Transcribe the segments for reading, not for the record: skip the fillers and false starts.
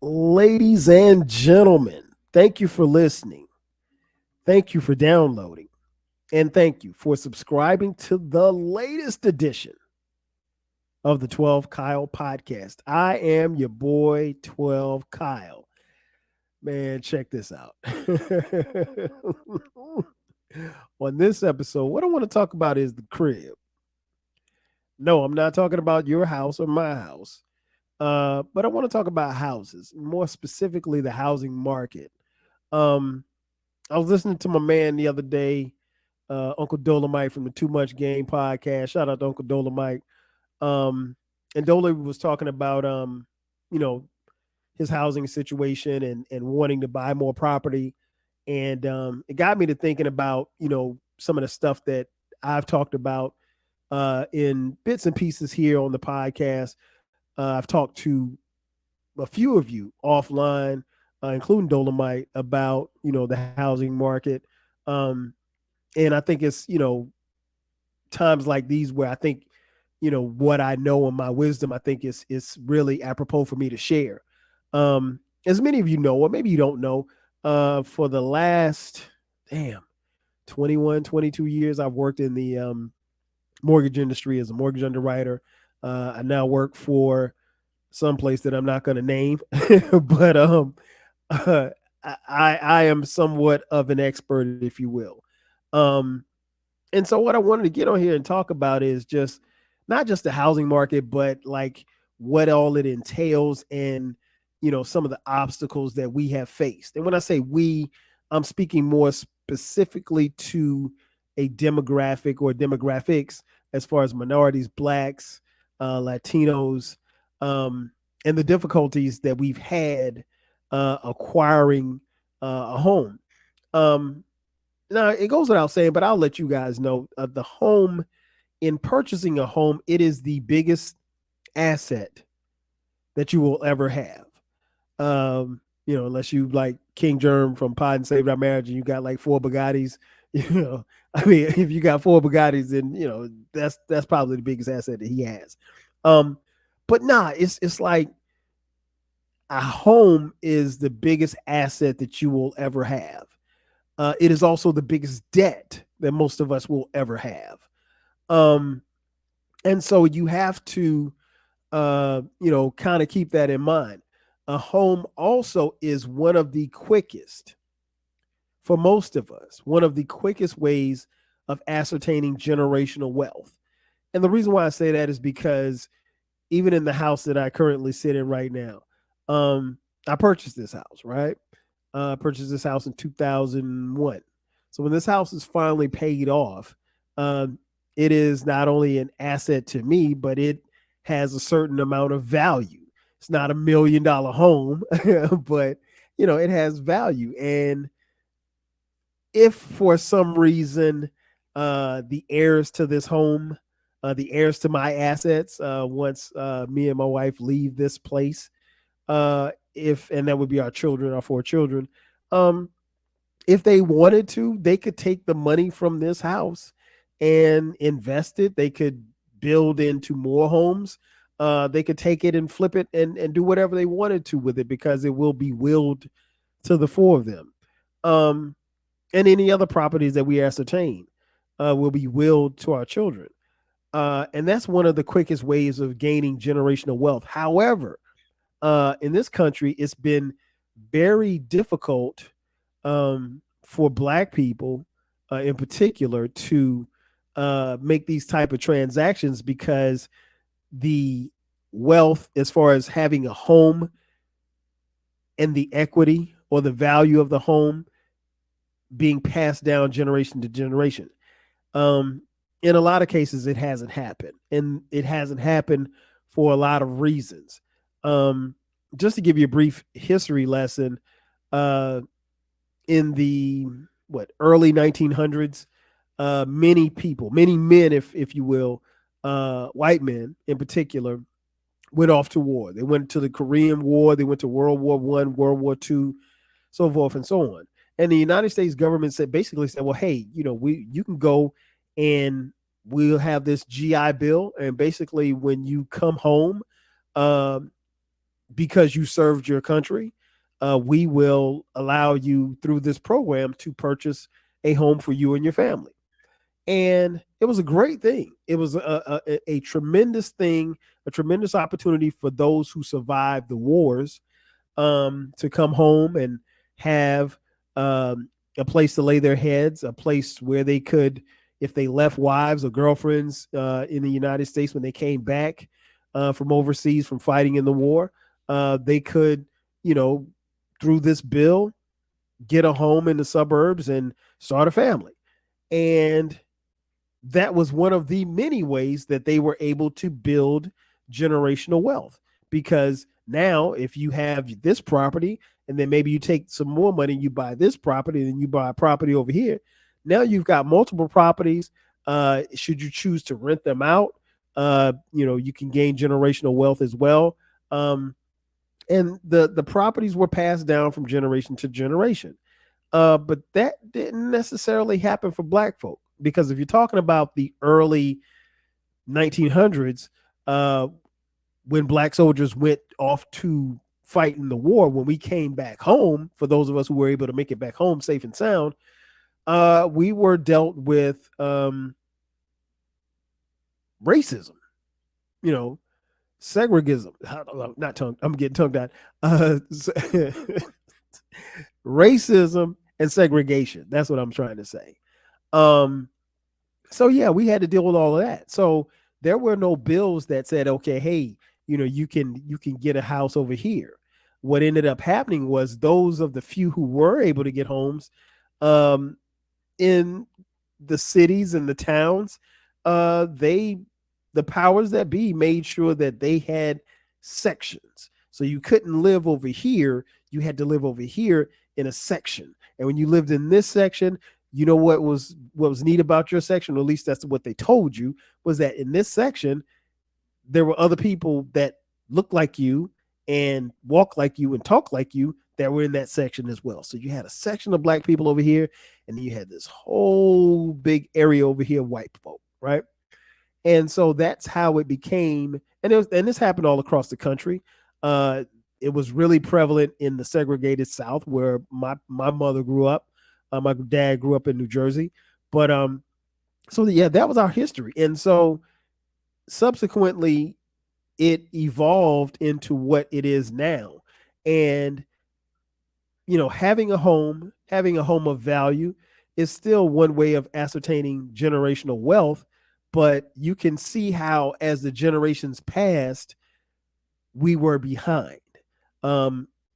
Ladies and gentlemen, thank you for listening. Thank you for downloading. And thank you for subscribing to the latest edition of the 12 Kyle podcast. I am your boy, 12 Kyle. Man, check this out. On this episode, what I want to talk about is the crib. No, I'm not talking about your house or my house, but I want to talk about houses, more specifically, the housing market. Um, I was listening to my man the other day, Uncle Dolomite from the Too Much Game podcast. Shout out to Uncle Dolomite. Um, and Dolomite was talking about, you know, his housing situation and wanting to buy more property. And it got me to thinking about, some of the stuff that I've talked about in bits and pieces here on the podcast. I've talked to a few of you offline, including Dolomite, about the housing market. Um, and I think it's times like these where I think what I know and my wisdom I think is really apropos for me to share. As many of you know, or maybe you don't know, for the last damn 21, 22 years, I've worked in the mortgage industry as a mortgage underwriter. I now work for some place that I'm not going to name, but uh, I am somewhat of an expert, if you will. Um, and so what I wanted to get on here and talk about is just not just the housing market, but like what all it entails and some of the obstacles that we have faced. And when I say we, I'm speaking more specifically to a demographic or demographics as far as minorities, blacks, Latinos, and the difficulties that we've had acquiring a home. Um, Now it goes without saying, but I'll let you guys know the home in purchasing a home, it is the biggest asset that you will ever have. Unless you like King Germ from Pod and Saved Our Marriage and you got like four Bugattis, I mean, if you got four Bugattis, then that's probably the biggest asset that he has. Um, but nah, it's like a home is the biggest asset that you will ever have. It is also the biggest debt that most of us will ever have. Um, and so you have to, kind of keep that in mind. A home also is one of the quickest, for most of us, one of the quickest ways of ascertaining generational wealth. And the reason why I say that is because even in the house that I currently sit in right now, I purchased this house, right? Purchased this house in 2001. So when this house is finally paid off, um, it is not only an asset to me, but it has a certain amount of value. It's not $1 million home, but it has value. And if for some reason the heirs to this home, the heirs to my assets, once me and my wife leave this place, if and that would be our children, our four children, um, if they wanted to, they could take the money from this house and invest it. They could build into more homes. They could take it and flip it and do whatever they wanted to with it because it will be willed to the four of them. Um, and any other properties that we ascertain will be willed to our children. And that's one of the quickest ways of gaining generational wealth. However, in this country, it's been very difficult for Black people, in particular, to make these type of transactions because the wealth, as far as having a home and the equity or the value of the home being passed down generation to generation. In a lot of cases, it hasn't happened, and it hasn't happened for a lot of reasons. Um, just to give you a brief history lesson, uh, in the early 1900s, many people, many men, if you will, white men in particular, went off to war. They went to the Korean War, they went to World War One, World War Two, so forth and so on. And the United States government basically said, well, hey, you can go and we'll have this GI Bill, and basically when you come home, um, because you served your country, we will allow you through this program to purchase a home for you and your family. And it was a great thing. It was a tremendous thing, a tremendous opportunity for those who survived the wars, to come home and have, a place to lay their heads, a place where they could, if they left wives or girlfriends in the United States when they came back from overseas from fighting in the war, they could, you know, through this bill, get a home in the suburbs and start a family. And that was one of the many ways that they were able to build generational wealth. Because now, if you have this property and then maybe you take some more money, you buy this property, and then you buy a property over here, now you've got multiple properties. Should you choose to rent them out, you can gain generational wealth as well. And the properties were passed down from generation to generation. But that didn't necessarily happen for black folk, because if you're talking about the early 1900s, when black soldiers went off to fight in the war, when we came back home, for those of us who were able to make it back home safe and sound, we were dealt with racism, segregism. Not tongue. I'm getting tongue tied. Racism and segregation. That's what I'm trying to say. So yeah, we had to deal with all of that. So there were no bills that said, okay, hey, you can get a house over here. What ended up happening was those of the few who were able to get homes in the cities and the towns, the powers that be made sure that they had sections. So you couldn't live over here. You had to live over here in a section. And when you lived in this section, what was neat about your section, or at least that's what they told you, was that in this section, there were other people that looked like you and walk like you and talk like you that were in that section as well. So you had a section of black people over here, and then you had this whole big area over here of white folk, right? And so that's how it became. And this happened all across the country. It was really prevalent in the segregated South, where my mother grew up. My dad grew up in New Jersey. But so yeah, that was our history. And so subsequently, it evolved into what it is now. And having a home of value is still one way of ascertaining generational wealth. But you can see how, as the generations passed, we were behind.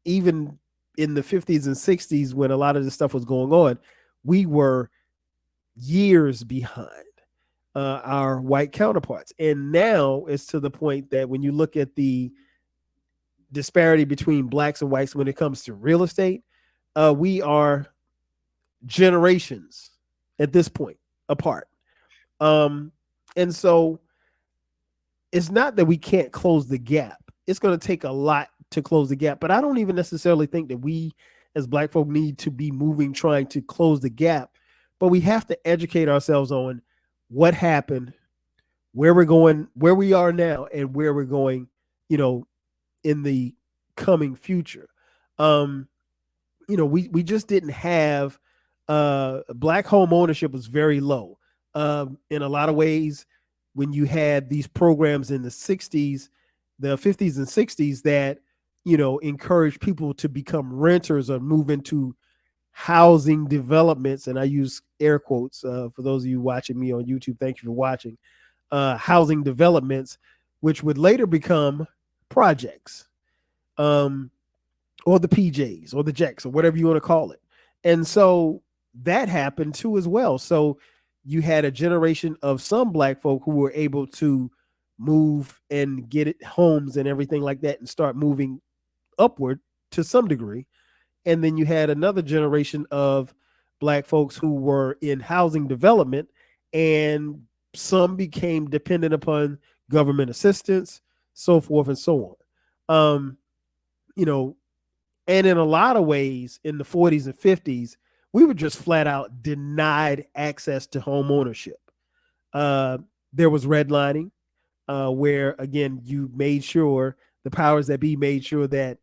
Even in the 50s and 60s, when a lot of this stuff was going on, we were years behind our white counterparts. And now it's to the point that when you look at the disparity between blacks and whites when it comes to real estate, we are generations at this point apart. And so it's not that we can't close the gap. It's going to take a lot to close the gap, but I don't even necessarily think that we as black folk need to be moving, trying to close the gap, but we have to educate ourselves on what happened, where we're going, where we are now, and where we're going, in the coming future. We just didn't have, black home ownership was very low. In a lot of ways, when you had these programs in the 60s, the 50s and 60s that, encouraged people to become renters or move into housing developments. And I use air quotes for those of you watching me on YouTube. Thank you for watching. Housing developments, which would later become projects, or the PJs or the Jacks or whatever you want to call it. And so that happened too as well. So you had a generation of some black folk who were able to move and get it homes and everything like that and start moving upward to some degree. And then you had another generation of black folks who were in housing development, and some became dependent upon government assistance, so forth and so on. And in a lot of ways, in the 40s and 50s, we were just flat out denied access to home ownership. There was redlining, where, again, you made sure the powers that be made sure that,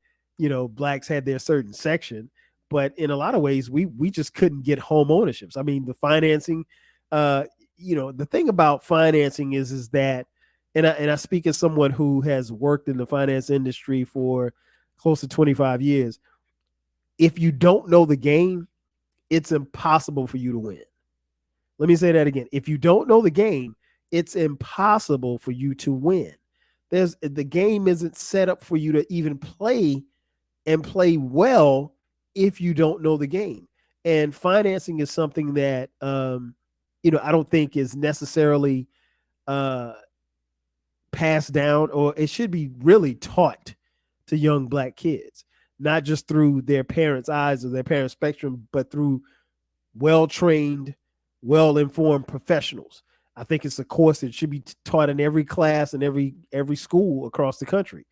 blacks had their certain section. But in a lot of ways, we just couldn't get home ownerships. I mean, the financing, uh, the thing about financing is that, and I speak as someone who has worked in the finance industry for close to 25 years. If you don't know the game, it's impossible for you to win. Let me say that again. If you don't know the game, it's impossible for you to win. The game isn't set up for you to even play and play well if you don't know the game. And financing is something that I don't think is necessarily uh, passed down, or it should be really taught to young black kids, not just through their parents' eyes or their parents' spectrum, but through well trained, well informed professionals. I think it's a course that should be taught in every class and every school across the country.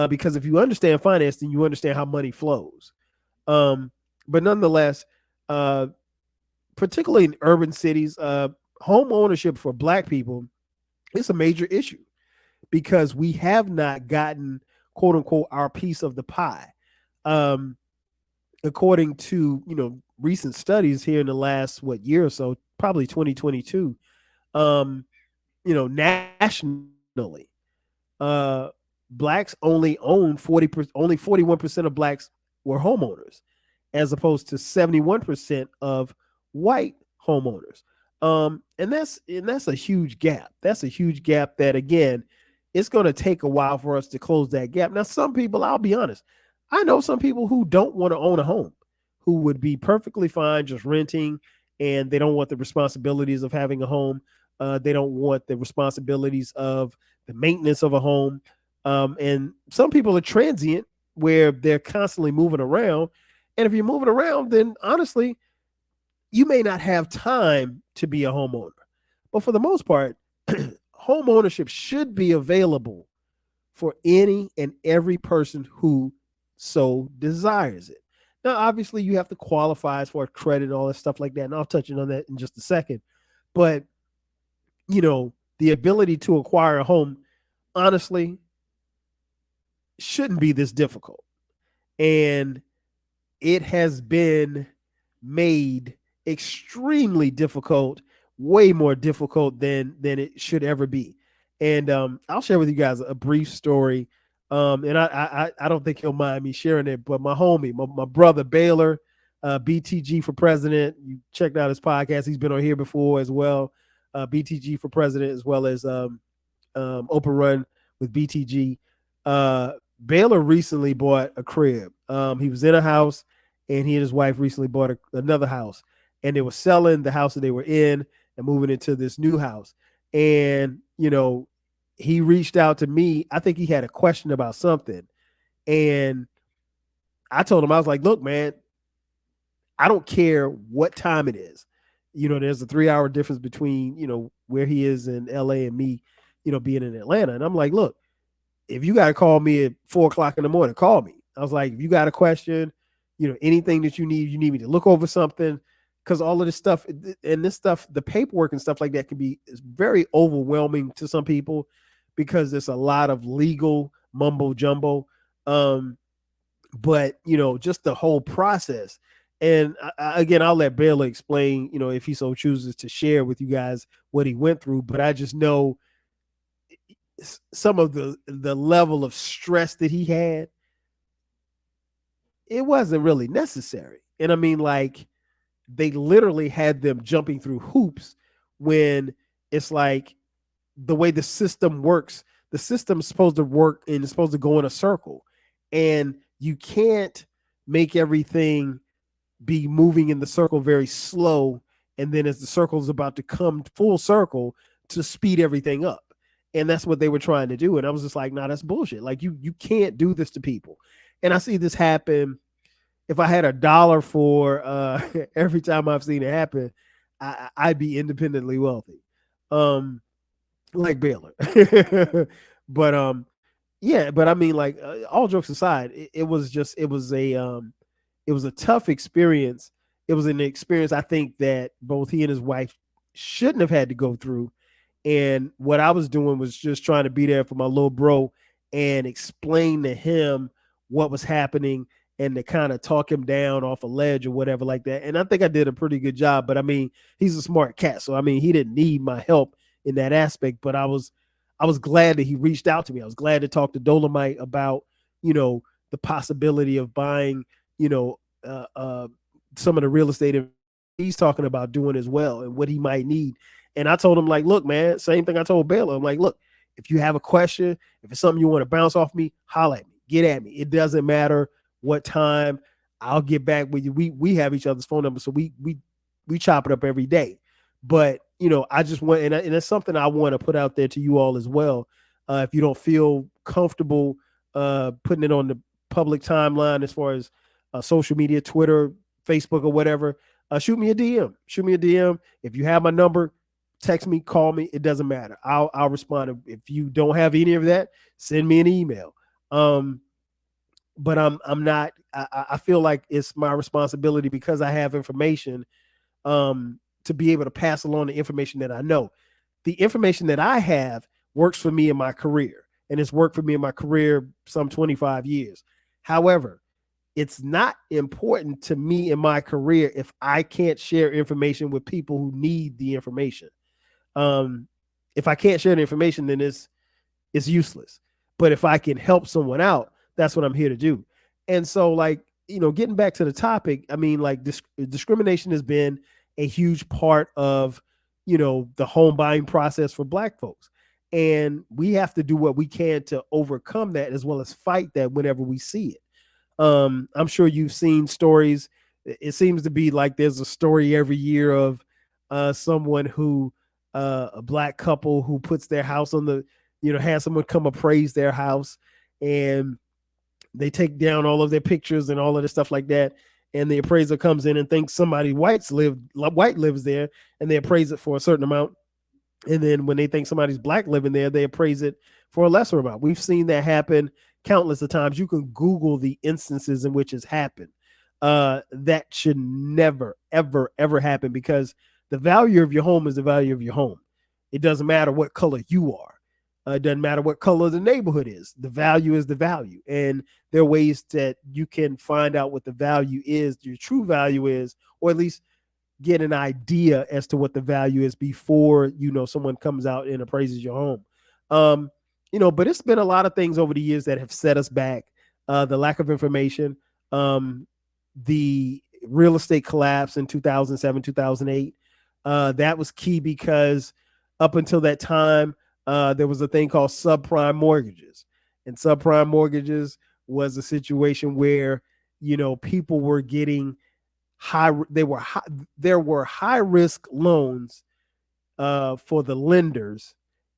Because if you understand finance, then you understand how money flows. But nonetheless, uh, particularly in urban cities, home ownership for black people is a major issue because we have not gotten, quote unquote, our piece of the pie. Um, According to recent studies here in the last year or so, probably 2022, nationally, uh, blacks only own 40%, only 41% of blacks were homeowners, as opposed to 71% of white homeowners. And that's a huge gap. That's a huge gap that, again, it's going to take a while for us to close that gap. Now, some people, I'll be honest, I know some people who don't want to own a home, who would be perfectly fine just renting, and they don't want the responsibilities of having a home. They don't want the responsibilities of the maintenance of a home. And some people are transient, where they're constantly moving around. And if you're moving around, then honestly, you may not have time to be a homeowner. But for the most part, home ownership should be available for any and every person who so desires it. Now, obviously, you have to qualify as far as credit and all that stuff like that. And I'll touch on that in just a second. But, the ability to acquire a home, honestly, shouldn't be this difficult. And it has been made extremely difficult, way more difficult than it should ever be. And I'll share with you guys a brief story. And I don't think he'll mind me sharing it, but my homie, my brother Baylor, BTG for president. You checked out his podcast. He's been on here before as well. BTG for president, as well as Open Run with BTG. Uh, Baylor recently bought a crib. He was in a house, and he and his wife recently bought another house, and they were selling the house that they were in and moving into this new house. And he reached out to me. I think he had a question about something, and I told him, I was like, "Look, man, I don't care what time it is. There's a 3-hour difference between where he is in LA and me, being in Atlanta." And I'm like, "Look, if you got to call me at 4 o'clock in the morning, call me." I was like, "If you got a question, anything that you need me to look over something, because all of this stuff and this stuff, the paperwork and stuff like that is very overwhelming to some people because there's a lot of legal mumbo jumbo. But just the whole process." And again, I'll let Baylor explain, if he so chooses to share with you guys what he went through. But I just know some of the level of stress that he had, it wasn't really necessary. And I mean, like, they literally had them jumping through hoops when it's like the way the system works. The system's supposed to work and it's supposed to go in a circle, and you can't make everything be moving in the circle very slow, and then as the circle is about to come full circle, to speed everything up. And that's what they were trying to do. And I was just like, nah, that's bullshit. Like, you can't do this to people. And I see this happen. If I had $1 for every time I've seen it happen, I'd be independently wealthy, like Baylor. But yeah, but I mean, like, all jokes aside, it was a tough experience. It was an experience, I think, that both he and his wife shouldn't have had to go through. And what I was doing was just trying to be there for my little bro and explain to him what was happening and to kind of talk him down off a ledge or whatever like that. And I think I did a pretty good job. But I mean, he's a smart cat, so I mean, he didn't need my help in that aspect. But I was glad that he reached out to me. I was glad to talk to Dolomite about, the possibility of buying, you know, some of the real estate he's talking about doing as well and what he might need. And I told him, like, look, man, same thing I told Baylor. I'm like, look, if you have a question, if it's something you want to bounce off me, holler at me, get at me. It doesn't matter what time. I'll get back with you. We have each other's phone numbers, so we chop it up every day. But I just want, and it's something I want to put out there to you all as well. If you don't feel comfortable putting it on the public timeline as far as social media, Twitter, Facebook, or whatever, shoot me a DM. Shoot me a DM. If you have my number, text me, call me. It doesn't matter. I'll respond. If you don't have any of that, send me an email. But I'm not. I feel like it's my responsibility because I have information to be able to pass along the information that I know. The information that I have works for me in my career, and it's worked for me in my career some 25 years. However, it's not important to me in my career if I can't share information with people who need the information. Um, if I can't share the information, then it's useless. But if I can help someone out, that's what I'm here to do. And so, like, getting back to the topic, I mean, like, discrimination has been a huge part of, the home buying process for Black folks. And we have to do what we can to overcome that as well as fight that whenever we see it. I'm sure you've seen stories. It seems to be like there's a story every year of someone who, a Black couple who puts their house on the, has someone come appraise their house, and they take down all of their pictures and all of the stuff like that. And the appraiser comes in and thinks somebody white lives there, and they appraise it for a certain amount. And then when they think somebody's Black living there, they appraise it for a lesser amount. We've seen that happen countless of times. You can Google the instances in which it's happened. That should never, ever, ever happen, because the value of your home is the value of your home. It doesn't matter what color you are. It doesn't matter what color the neighborhood is. The value is the value. And there are ways that you can find out what the value is, your true value is, or at least get an idea as to what the value is before, someone comes out and appraises your home. But it's been a lot of things over the years that have set us back. The lack of information, the real estate collapse in 2007, 2008. That was key because up until that time, there was a thing called subprime mortgages. And subprime mortgages was a situation where, people were getting there were high risk loans for the lenders,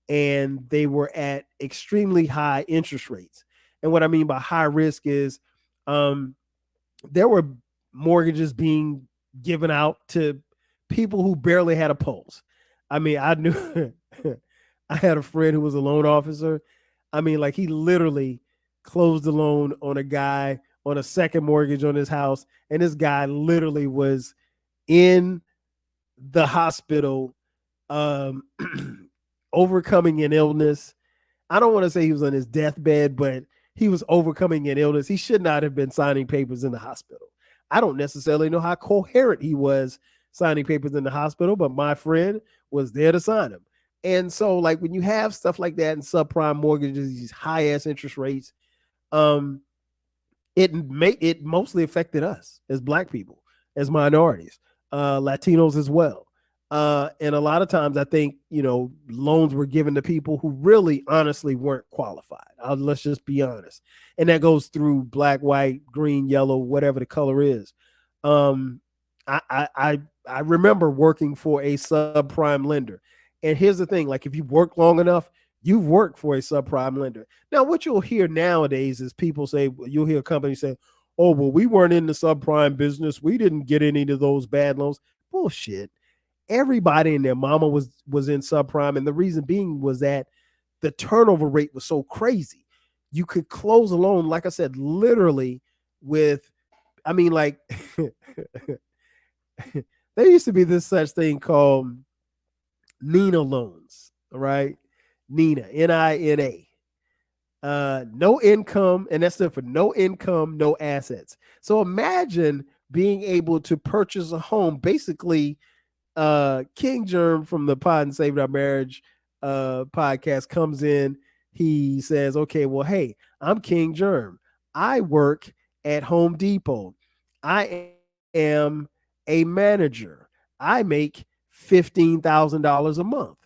and they were at extremely high interest rates. And what I mean by high risk is there were mortgages being given out to people who barely had a pulse. I mean, I knew I had a friend who was a loan officer. I mean, like, he literally closed the loan on a guy on a second mortgage on his house, and this guy literally was in the hospital, overcoming an illness. I don't want to say he was on his deathbed, but he was overcoming an illness. He should not have been signing papers in the hospital. I don't necessarily know how coherent he was signing papers in the hospital, but my friend was there to sign them. And so, like, when you have stuff like that in subprime mortgages, these high ass interest rates, it mostly affected us as Black people, as minorities, Latinos as well. And a lot of times I think, loans were given to people who really honestly weren't qualified. Let's just be honest. And that goes through black, white, green, yellow, whatever the color is. I remember working for a subprime lender. And here's the thing, like, if you work long enough, you've worked for a subprime lender. Now, what you'll hear nowadays is people say, you'll hear a company say, oh, well, we weren't in the subprime business. We didn't get any of those bad loans. Bullshit. Everybody and their mama was in subprime. And the reason being was that the turnover rate was so crazy. You could close a loan, like I said, literally with, I mean, like, there used to be this such thing called Nina loans, all right? Nina, Nina. no income, and that's stood for no income, no assets. So imagine being able to purchase a home. Basically, King Germ from the Pod and Saved Our Marriage podcast comes in. He says, okay, well, hey, I'm King Germ. I work at Home Depot. I am a manager. I make $15,000 a month.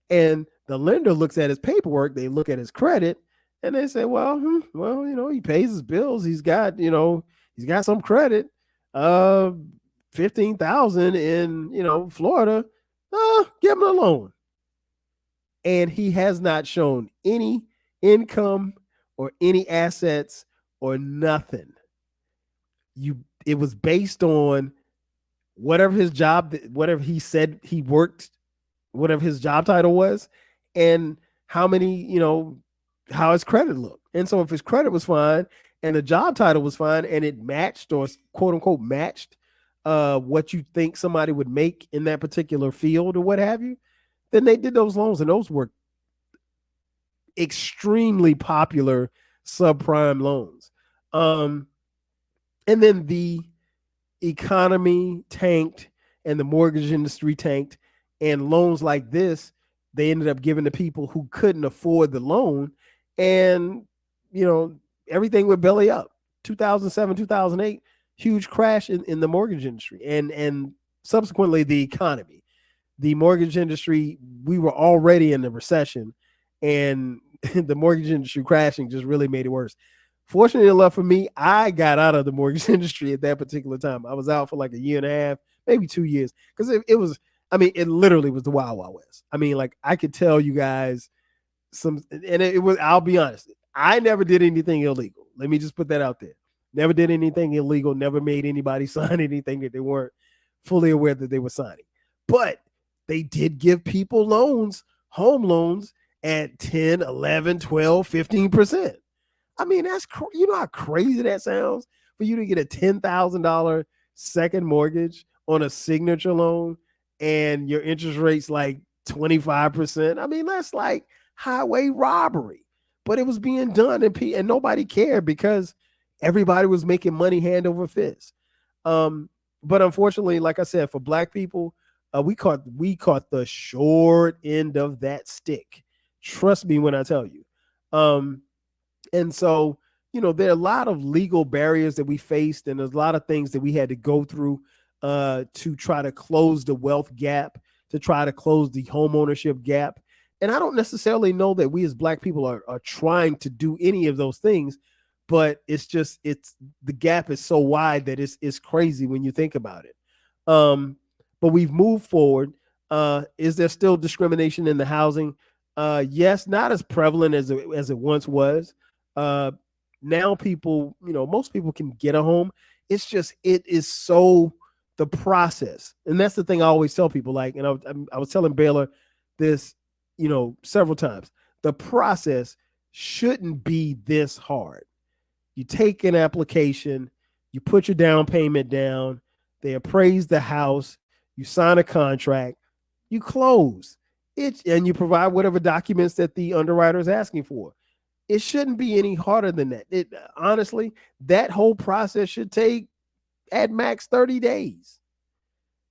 And the lender looks at his paperwork, they look at his credit, and they say, well, he pays his bills. He's got some credit. 15,000 in, Florida. Give him a loan. And he has not shown any income or any assets or nothing. It was based on whatever his job, whatever he said he worked, whatever his job title was, and how many, how his credit looked. And so if his credit was fine and the job title was fine and it matched or quote unquote matched what you think somebody would make in that particular field or what have you, then they did those loans, and those were extremely popular subprime loans. And then the economy tanked and the mortgage industry tanked, and loans like this, they ended up giving to people who couldn't afford the loan, and everything went belly up. 2007, 2008, huge crash in the mortgage industry, and subsequently the economy. The mortgage industry, we were already in the recession, and the mortgage industry crashing just really made it worse. Fortunately enough for me, I got out of the mortgage industry at that particular time. I was out for like a year and a half, maybe 2 years, because it was, it literally was the Wild Wild West. Like I could tell you guys and it was, I'll be honest, I never did anything illegal. Let me just put that out there. Never did anything illegal, never made anybody sign anything that they weren't fully aware that they were signing. But they did give people loans, home loans at 10, 11, 12, 15%. That's, how crazy that sounds for you to get a $10,000 second mortgage on a signature loan and your interest rate's like 25%. That's like highway robbery. But it was being done, and nobody cared because everybody was making money hand over fist. But unfortunately, like I said, for Black people, we caught the short end of that stick. Trust me when I tell you. And so, there are a lot of legal barriers that we faced, and there's a lot of things that we had to go through to try to close the wealth gap, to try to close the home ownership gap. And I don't necessarily know that we as Black people are trying to do any of those things, but it's the gap is so wide that it's crazy when you think about it. But we've moved forward. Is there still discrimination in the housing? Yes, not as prevalent as it once was. Now people, most people can get a home. It's just, it is so, the process. And that's the thing I always tell people, like, and I was telling Baylor this, several times. The process shouldn't be this hard. You take an application, you put your down payment down, they appraise the house, you sign a contract, you close it, and you provide whatever documents that the underwriter is asking for. It shouldn't be any harder than that. Honestly, that whole process should take at max 30 days.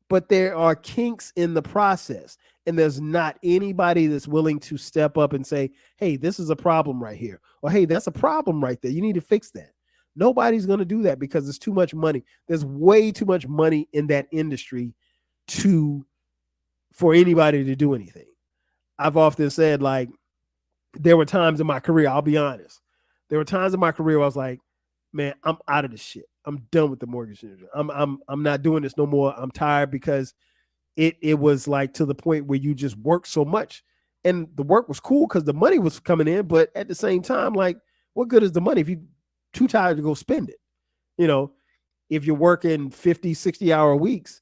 But there are kinks in the process, and there's not anybody that's willing to step up and say, hey, this is a problem right here, or hey, that's a problem right there, you need to fix that. Nobody's going to do that because there's too much money. There's way too much money in that industry for anybody to do anything. I've often said, like, there were times in my career, I'll be honest, there were times in my career where I was like, man, I'm out of this shit. I'm done with the mortgage industry. I'm not doing this no more. I'm tired, because it was like to the point where you just work so much, and the work was cool because the money was coming in, but at the same time, like, what good is the money if you're too tired to go spend it? If you're working 50, 60-hour weeks,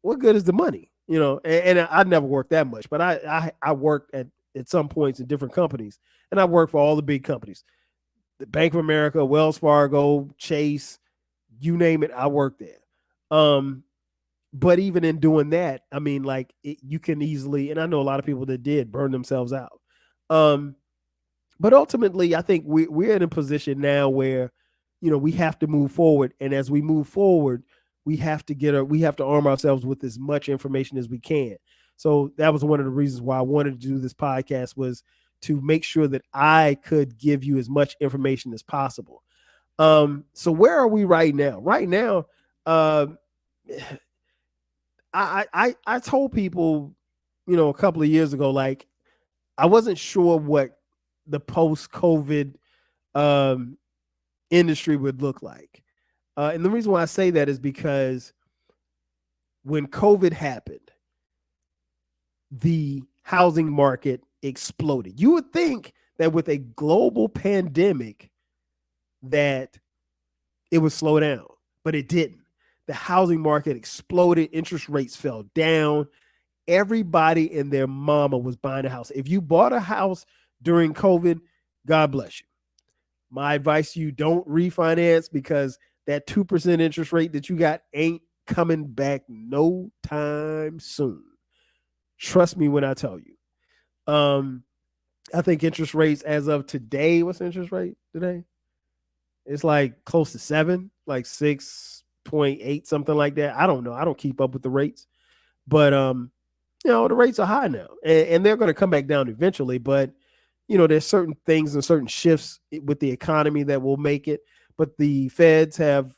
what good is the money? And I never worked that much, but I worked at some points in different companies, and I worked for all the big companies, the Bank of America, Wells Fargo, Chase, you name it, I worked there. But even in doing that, you can easily, and I know a lot of people that did burn themselves out. But ultimately, I think we're in a position now where, we have to move forward. And as we move forward, we have to arm ourselves with as much information as we can. So that was one of the reasons why I wanted to do this podcast, was to make sure that I could give you as much information as possible. So where are we right now? Right now, um, I told people, a couple of years ago, like, I wasn't sure what the post COVID um, industry would look like. And the reason why I say that is because when COVID happened, the housing market exploded. You would think that with a global pandemic that it would slow down, but it didn't. The housing market exploded, interest rates fell down. Everybody and their mama was buying a house. If you bought a house during COVID, God bless you. My advice to you, don't refinance, because that 2% interest rate that you got ain't coming back no time soon. Trust me when I tell you. I think interest rates as of today, what's the interest rate today? It's like close to 7, like 6.8, something like that. I don't know. I don't keep up with the rates. But the rates are high now, and they're going to come back down eventually. But there's certain things and certain shifts with the economy that will make it. But the feds have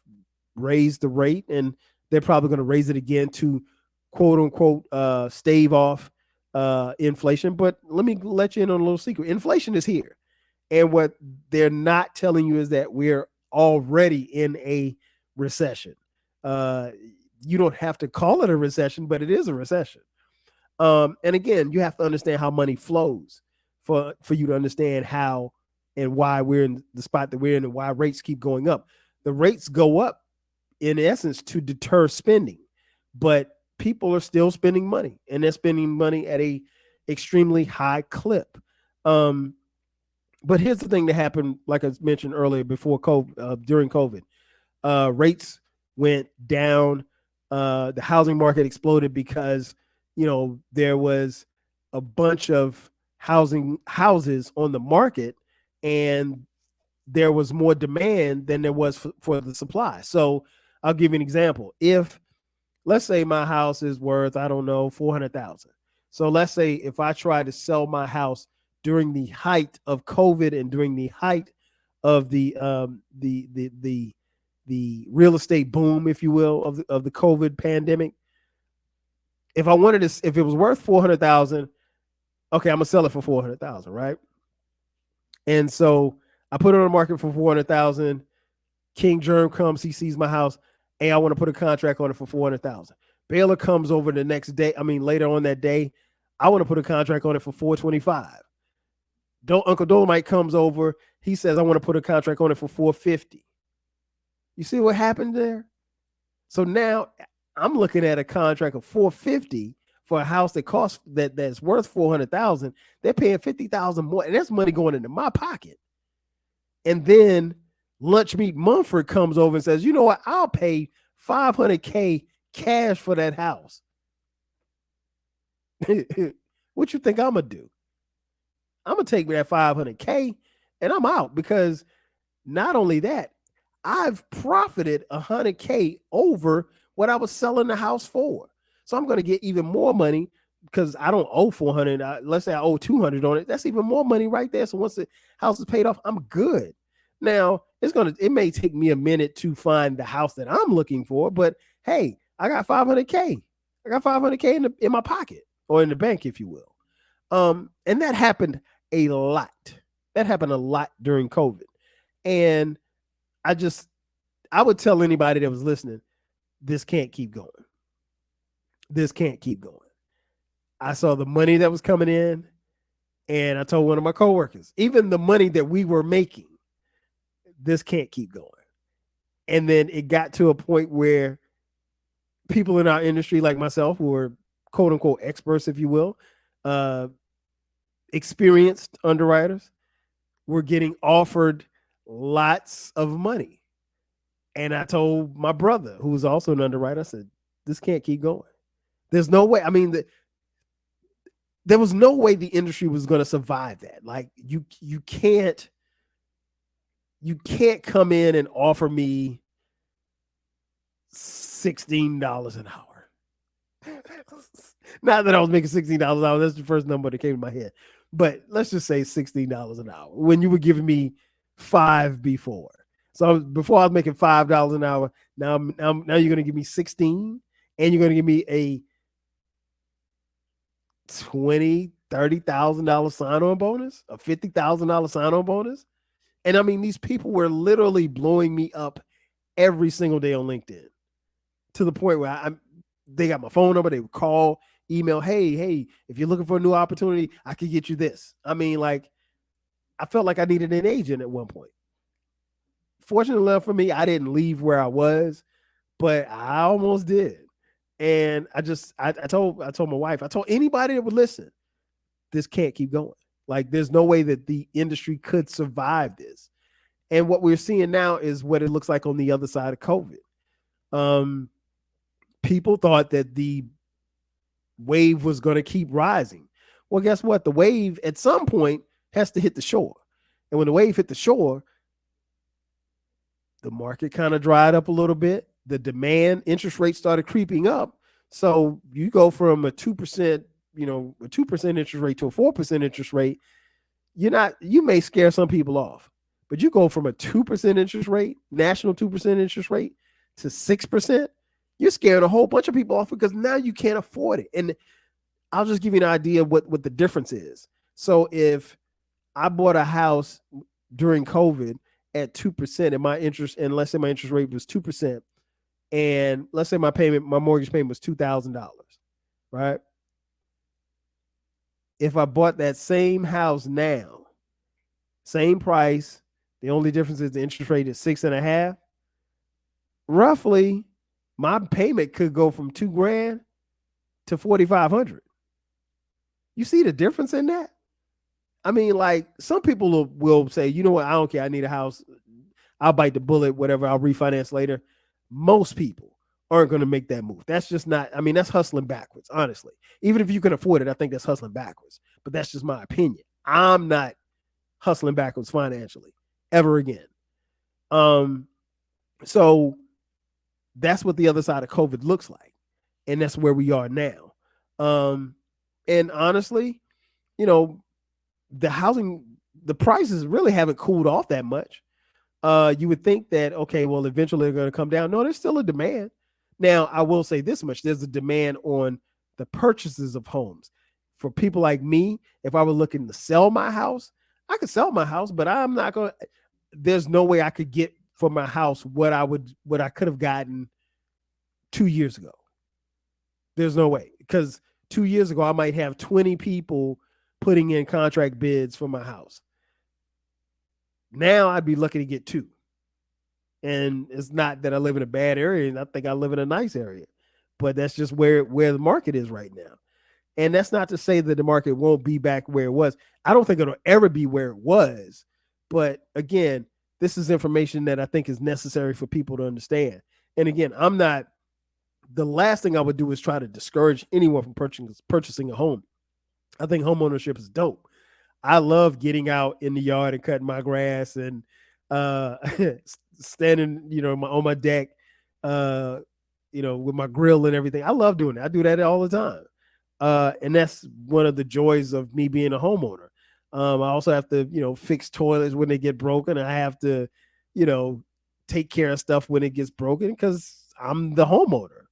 raised the rate, and they're probably going to raise it again to quote unquote stave off inflation. But let me let you in on a little secret: inflation is here, and what they're not telling you is that we're already in a recession. You don't have to call it a recession, but it is a recession. And again, you have to understand how money flows for you to understand how and why we're in the spot that we're in, and why rates keep going up. The rates go up in essence to deter spending, but people are still spending money, and they're spending money at a extremely high clip. But here's the thing that happened, like I mentioned earlier, before COVID, during COVID, rates went down. The housing market exploded because there was a bunch of houses on the market, and there was more demand than there was for the supply. So I'll give you an example. If, let's say, my house is worth, I don't know, 400,000. So let's say if I try to sell my house during the height of COVID and during the height of the real estate boom, if you will, of the COVID pandemic, if I wanted to, if it was worth 400,000, okay, I'm gonna sell it for 400,000, right? And so I put it on the market for 400,000. King Germ comes, he sees my house. Hey, I want to put a contract on it for 400,000. Baylor comes over the next day. I mean, later on that day, I want to put a contract on it for 425. Uncle Dolomite comes over. He says, I want to put a contract on it for 450. You see what happened there? So now I'm looking at a contract of 450 for a house that's worth 400,000. They're paying 50,000 more, and that's money going into my pocket. And then Lunch Meat Mumford comes over and says, you know what? I'll pay $500K cash for that house. What you think I'm going to do? I'm going to take that $500K and I'm out, because not only that, I've profited $100K over what I was selling the house for. So I'm going to get even more money, because I don't owe 400. Let's say I owe 200 on it. That's even more money right there. So once the house is paid off, I'm good. Now it may take me a minute to find the house that I'm looking for, but hey, I got $500K. I got $500K in my pocket, or in the bank, if you will. And that happened a lot. That happened a lot during COVID. And I would tell anybody that was listening, this can't keep going. This can't keep going. I saw the money that was coming in, and I told one of my coworkers, even the money that we were making, this can't keep going. And then it got to a point where people in our industry, like myself, who are quote unquote experts, if you will, experienced underwriters, were getting offered lots of money. And I told my brother, who was also an underwriter, I said, this can't keep going. There's no way. I mean, there was no way the industry was going to survive that. Like you can't come in and offer me $16 an hour. Not that I was making $16 an hour. That's the first number that came to my head. But let's just say $16 an hour when you were giving me $5 before. So before I was making $5 an hour. Now you're going to give me 16, and you're going to give me a $20,000-$30,000 sign-on bonus, a $50,000 sign-on bonus. And I mean, these people were literally blowing me up every single day on LinkedIn, to the point where they got my phone number. They would call, email, hey, if you're looking for a new opportunity, I could get you this. I mean, like, I felt like I needed an agent at one point. Fortunately enough for me, I didn't leave where I was, but I almost did. And I told my wife, I told anybody that would listen, this can't keep going. Like, there's no way that the industry could survive this. And what we're seeing now is what it looks like on the other side of COVID. People thought that the wave was going to keep rising. Well, guess what? The wave at some point has to hit the shore. And when the wave hit the shore, the market kind of dried up a little bit. The demand, interest rates started creeping up. So you go from a 2%, a 2% interest rate to a 4% interest rate. You may scare some people off, but you go from a 2% interest rate, national 2% interest rate, to 6%. You're scaring a whole bunch of people off because now you can't afford it. And I'll just give you an idea of what the difference is. So if I bought a house during COVID at 2% and let's say my interest rate was 2%, and let's say my mortgage payment was $2,000, right? If I bought that same house now, same price, the only difference is the interest rate is 6.5%, roughly my payment could go from $2,000 to $4,500. You see the difference in that? I mean, like, some people will say, you know what, I don't care, I need a house, I'll bite the bullet, whatever, I'll refinance later. Most people aren't going to make that move. That's just not, I mean, that's hustling backwards, honestly. Even if you can afford it, I think that's hustling backwards. But that's just my opinion. I'm not hustling backwards financially ever again. So that's what the other side of COVID looks like. And that's where we are now. And honestly, the prices really haven't cooled off that much. You would think that, okay, well, eventually they're going to come down. No, there's still a demand. Now, I will say this much. There's a demand on the purchases of homes. For people like me, if I were looking to sell my house, I could sell my house, but I'm not going to, there's no way I could get for my house what I could have gotten 2 years ago. There's no way, because 2 years ago, I might have 20 people putting in contract bids for my house. Now I'd be lucky to get 2. And it's not that I live in a bad area, and I think I live in a nice area, but that's just where the market is right now. And that's not to say that the market won't be back where it was. I don't think it'll ever be where it was. But again, this is information that I think is necessary for people to understand. And again, the last thing I would do is try to discourage anyone from purchasing a home. I think homeownership is dope. I love getting out in the yard and cutting my grass and standing, on my deck, with my grill and everything. I love doing it. I do that all the time. And that's one of the joys of me being a homeowner. I also have to, fix toilets when they get broken. I have to, take care of stuff when it gets broken because I'm the homeowner,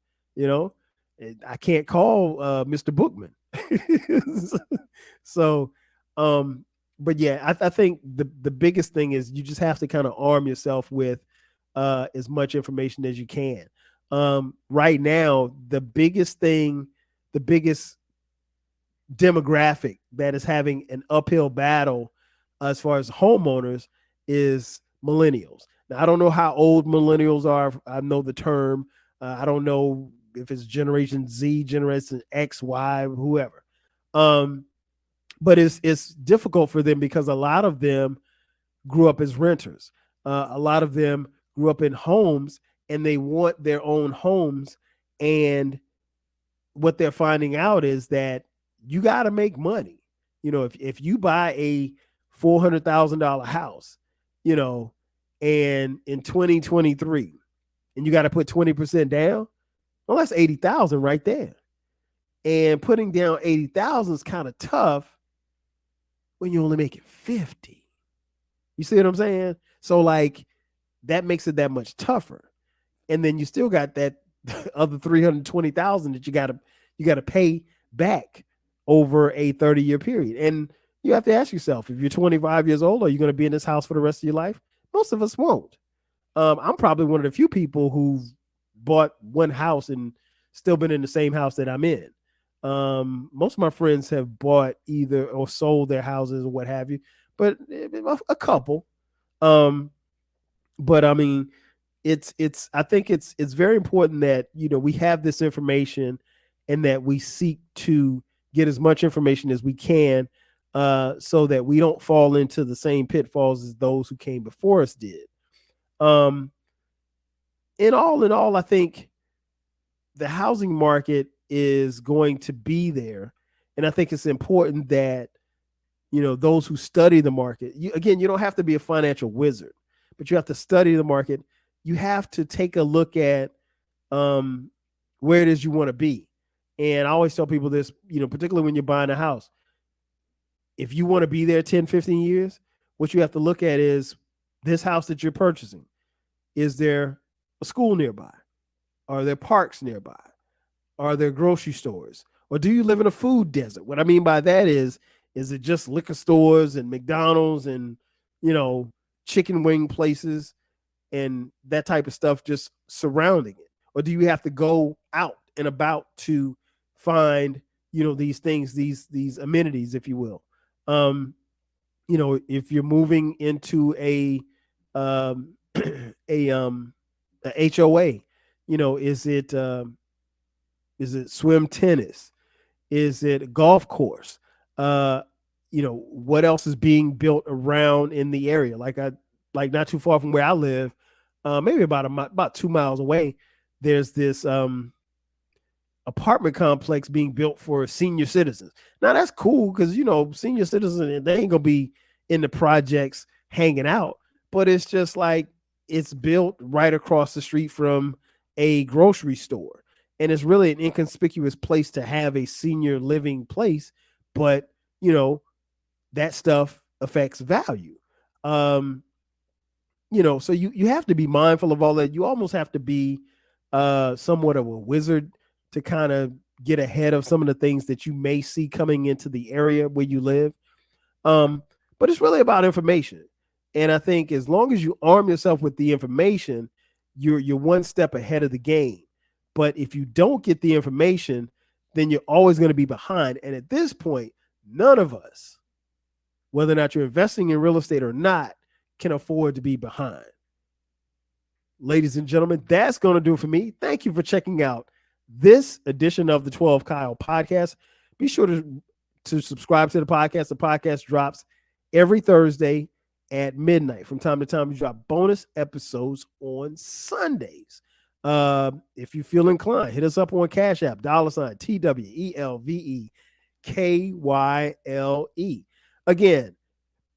I can't call Mr. Bookman. So, but yeah, I think the biggest thing is you just have to kind of arm yourself with as much information as you can. Right now, the biggest demographic that is having an uphill battle as far as homeowners is millennials. Now, I don't know how old millennials are. I know the term. I don't know if it's Generation Z, Generation X, Y, whoever. But it's difficult for them because a lot of them grew up as renters. A lot of them grew up in homes and they want their own homes. And what they're finding out is that you got to make money. If you buy a $400,000 house, and in 2023, and you got to put 20% down, well, that's 80,000 right there. And putting down 80,000 is kind of tough when you're only making 50. You see what I'm saying? So like that makes it that much tougher. And then you still got that other 320,000 that you gotta pay back over a 30-year period. And you have to ask yourself, if you're 25 years old, are you going to be in this house for the rest of your life? Most of us won't. I'm probably one of the few people who've bought one house and still been in the same house that I'm in. Most of my friends have bought either or sold their houses or what have you, but a couple. Um, but I mean, I think it's very important that we have this information and that we seek to get as much information as we can, so that we don't fall into the same pitfalls as those who came before us did. Um, in all, I think the housing market is going to be there, and I think it's important that those who study the market. You don't have to be a financial wizard, but you have to study the market. You have to take a look at where it is you want to be. And I always tell people this, particularly when you're buying a house, if you want to be there 10, 15 years, what you have to look at is this house that you're purchasing. Is there a school nearby? Are there parks nearby? Are there grocery stores? Or do you live in a food desert? What I mean by that is it just liquor stores and McDonald's and, chicken wing places and that type of stuff just surrounding it? Or do you have to go out and about to find, these things, these amenities, if you will? If you're moving into um, a HOA, is it swim tennis? Is it a golf course? What else is being built around in the area? Like not too far from where I live, maybe about 2 miles away, there's this apartment complex being built for senior citizens. Now that's cool because senior citizens, they ain't gonna be in the projects hanging out, but it's just like it's built right across the street from a grocery store. And it's really an inconspicuous place to have a senior living place, but that stuff affects value. Um, so you have to be mindful of all that. You almost have to be somewhat of a wizard to kind of get ahead of some of the things that you may see coming into the area where you live. But it's really about information. And I think as long as you arm yourself with the information, you're one step ahead of the game. But if you don't get the information, then you're always going to be behind. And at this point, none of us, whether or not you're investing in real estate or not, can afford to be behind. Ladies and gentlemen, that's going to do it for me. Thank you for checking out this edition of the 12 Kyle podcast. Be sure to subscribe to the podcast. The podcast drops every Thursday at midnight. From time to time, we drop bonus episodes on Sundays. If you feel inclined, hit us up on Cash App, $TWELVEKYLE. Again,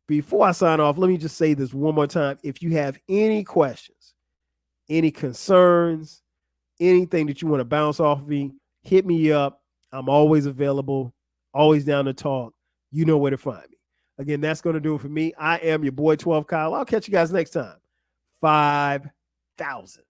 before I sign off, let me just say this one more time. If you have any questions, any concerns, anything that you want to bounce off of me, hit me up. I'm always available, always down to talk. You know where to find me. Again, that's going to do it for me. I am your boy 12 Kyle. I'll catch you guys next time. 5,000.